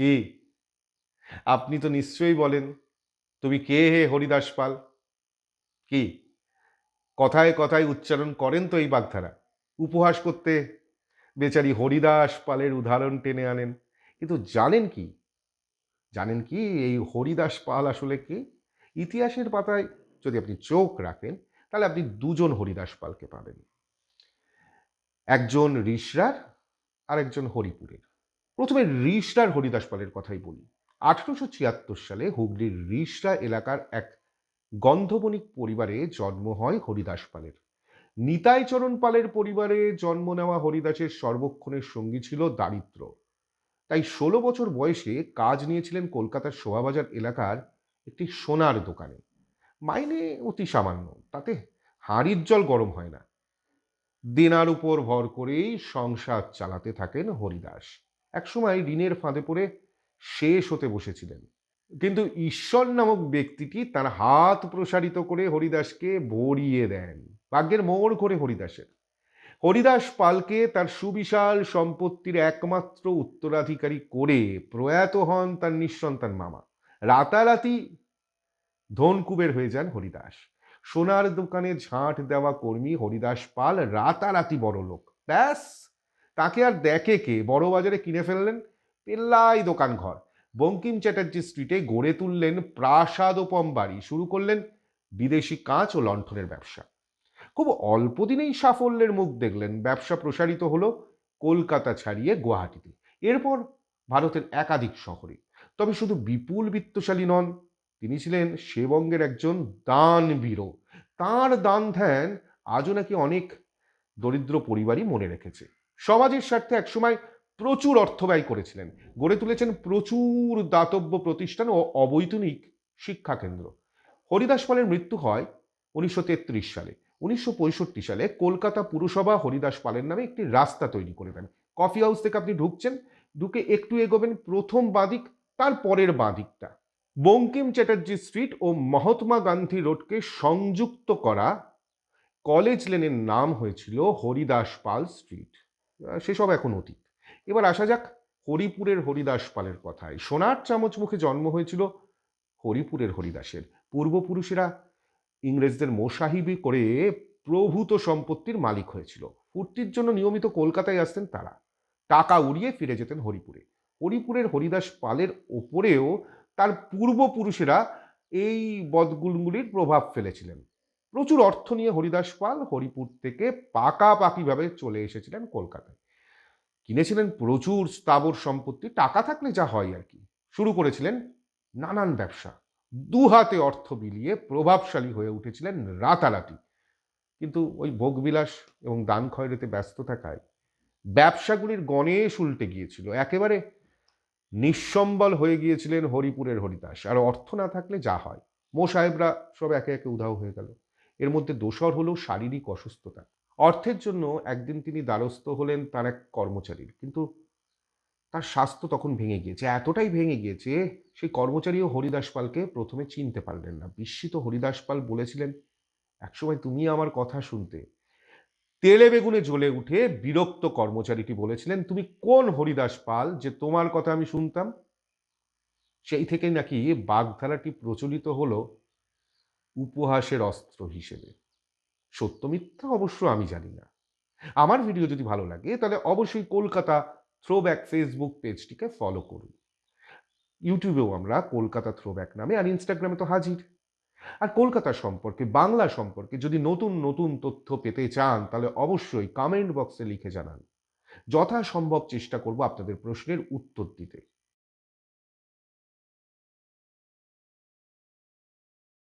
কি আপনি তো নিশ্চয়ই বলেন, তুমি কে হে হরিদাস পাল? কি কথায় কথায় উচ্চারণ করেন তো এই বাগধারা? উপহাস করতে বেচারি হরিদাস পালের উদাহরণ টেনে আনেন। কিন্তু জানেন কি এই হরিদাস পাল আসলে কি? ইতিহাসের পাতায় যদি আপনি চোখ রাখেন, তাহলে আপনি দুজন হরিদাস পালকে পাবেন। একজন রিষড়ার আর একজন হরিপুরের। প্রথমে রিষড়ার হরিদাস পালের কথাই বলি। 1876 সালে হুগলির রিষড়া এলাকার এক গন্ধবণিক পরিবারে জন্ম হয় হরিদাস পালের। নিতাইচরণ পালের পরিবারে জন্ম নেওয়া হরিদাসের সর্বক্ষণের সঙ্গী ছিল দারিদ্র্য। তাই 16 বছর বয়সে কাজ নিয়েছিলেন কলকাতার শোভাবাজার এলাকার একটি সোনার দোকানে। মাইনে অতি সামান্য, তাতে হাঁড়ির জল গরম হয় না। দেনার উপর ভর করেই সংসার চালাতে থাকেন হরিদাস। একসময় ঋণের ফাঁদে পড়ে শেষ হতে বসেছিলেন, কিন্তু ঈশ্বর নামক ব্যক্তিটি তার হাত প্রসারিত করে হরিদাসকে ভরিয়ে দেন। ভাগ্যের মোড় ঘোরে হরিদাসের। হরিদাস পালকে তার সুবিশাল সম্পত্তির একমাত্র উত্তরাধিকারী করে প্রয়াত হন তার নিঃসন্তান মামা। রাতারাতি ধনকুবের হয়ে যান হরিদাস। সোনার দোকানে ঝাঁট দেওয়া কর্মী হরিদাস পাল রাতারাতি বড়লোক। ব্যাস, তাকে আর দেখে কে? বড় বাজারে কিনে ফেললেন পেল্লাই দোকান ঘর। বঙ্কিম চ্যাটার্জি স্ট্রিটে গড়ে তুললেন প্রাসাদোপম বাড়ি, শুরু করলেন বিদেশি কাঁচ ও লণ্ঠনের ব্যবসা। খুব অল্প দিনেই সাফল্যের মুখ দেখলেন। ব্যবসা প্রসারিত হলো কলকাতা ছাড়িয়ে গুয়াহাটিতে, এরপর ভারতের একাধিক শহরে। তবে শুধু বিপুল বিত্তশালী নন, তিনি ছিলেন সেবঙ্গের একজন দানবীরও। তাঁর দান ধ্যান আজও নাকি অনেক দরিদ্র পরিবারই মনে রেখেছে। সমাজের স্বার্থে একসময় প্রচুর অর্থ ব্যয় করেছিলেন। গড়ে তুলেছেন প্রচুর দাতব্য প্রতিষ্ঠান ও অবৈতনিক শিক্ষা কেন্দ্র। হরিদাস পালের মৃত্যু হয় 1933 সালে। 1965 সালে কলকাতা পুরসভা হরিদাস পালের নামে একটি রাস্তা তৈরি করে দেন। কফি হাউস থেকে আপনি ঢুকছেন, ঢুকে একটু এগোবেন, প্রথম বাঁদিক, তার পরের বাঁদিকটা বঙ্কিম চ্যাটার্জি স্ট্রিট ও মহাত্মা গান্ধী রোডকে সংযুক্ত করা কলেজ লেনের নাম হয়েছিল হরিদাস পাল স্ট্রিট। সেসব এখন অতীত। এবার আসা যাক হরিপুরের হরিদাস পালের কথায়। সোনার চামচ মুখে জন্ম হয়েছিল হরিপুরের হরিদাসের। পূর্বপুরুষেরা ইংরেজদের মোসাহিবি করে প্রভূত সম্পত্তির মালিক হয়েছিল। ফুর্তির জন্য নিয়মিত কলকাতায় আসতেন তারা। টাকা উড়িয়ে ফিরে যেতেন হরিপুরে। হরিপুরের হরিদাস পালের ওপরেও তার পূর্বপুরুষেরা এই বদগুলগুলির প্রভাব ফেলেছিলেন। প্রচুর অর্থ নিয়ে হরিদাস পাল হরিপুর থেকে পাকাপাকিভাবে চলে এসেছিলেন কলকাতায়। কিনেছিলেন প্রচুর স্থাবর সম্পত্তি, টাকা থাকলে যা হয় আর কি। শুরু করেছিলেন নানান ব্যবসা। দুহাতে অর্থ বিলিয়ে প্রভাবশালী হয়ে উঠেছিলেন রাতারাতি। কিন্তু ওই ভোগবিলাস এবং দান খয়রাতে ব্যস্ত থাকায় ব্যবসাগুলির গণেশ উল্টে গিয়েছিল। একেবারে নিঃসম্বল হয়ে গিয়েছিলেন হরিপুরের হরিদাস। আর অর্থ না থাকলে যা হয়, সাহেবরা সব একে একে উধাও হয়ে গেল। এর মধ্যে দোসর হলো শারীরিক অসুস্থতা। অর্থের জন্য একদিন তিনি দ্বারস্থ হলেন তার এক কর্মচারীর, কিন্তু তার স্বাস্থ্য তখন ভেঙে গিয়েছে, এতটাই ভেঙে গিয়েছে সেই কর্মচারীও হরিদাস পালকে প্রথমে চিনতে পারলেন না। বিস্মিত হরিদাস পাল বলেছিলেন, একসময় তুমি আমার কথা শুনতে। তেলে বেগুনে জ্বলে উঠে বিরক্ত কর্মচারীটি বলেছিলেন, তুমি কোন হরিদাস পাল যে তোমার কথা আমি শুনতাম? সেই থেকে নাকি বাগধারাটি প্রচলিত হলো উপহাসের অস্ত্র হিসেবে। সত্য মিথ্যা অবশ্য আমি জানি না। আমার ভিডিও যদি ভালো লাগে তাহলে অবশ্যই কলকাতা থ্রোব্যাক ফেসবুক পেজটিকে ফলো করুন। ইউটিউবেও আমরা কলকাতা থ্রোব্যাক নামে, আর ইনস্টাগ্রামে তো হাজির। আর কলকাতা সম্পর্কে, বাংলা সম্পর্কে যদি নতুন নতুন তথ্য পেতে চান তাহলে অবশ্যই কমেন্ট বক্সে লিখে জানান। যথাসম্ভব চেষ্টা করব আপনাদের প্রশ্নের উত্তর দিতে।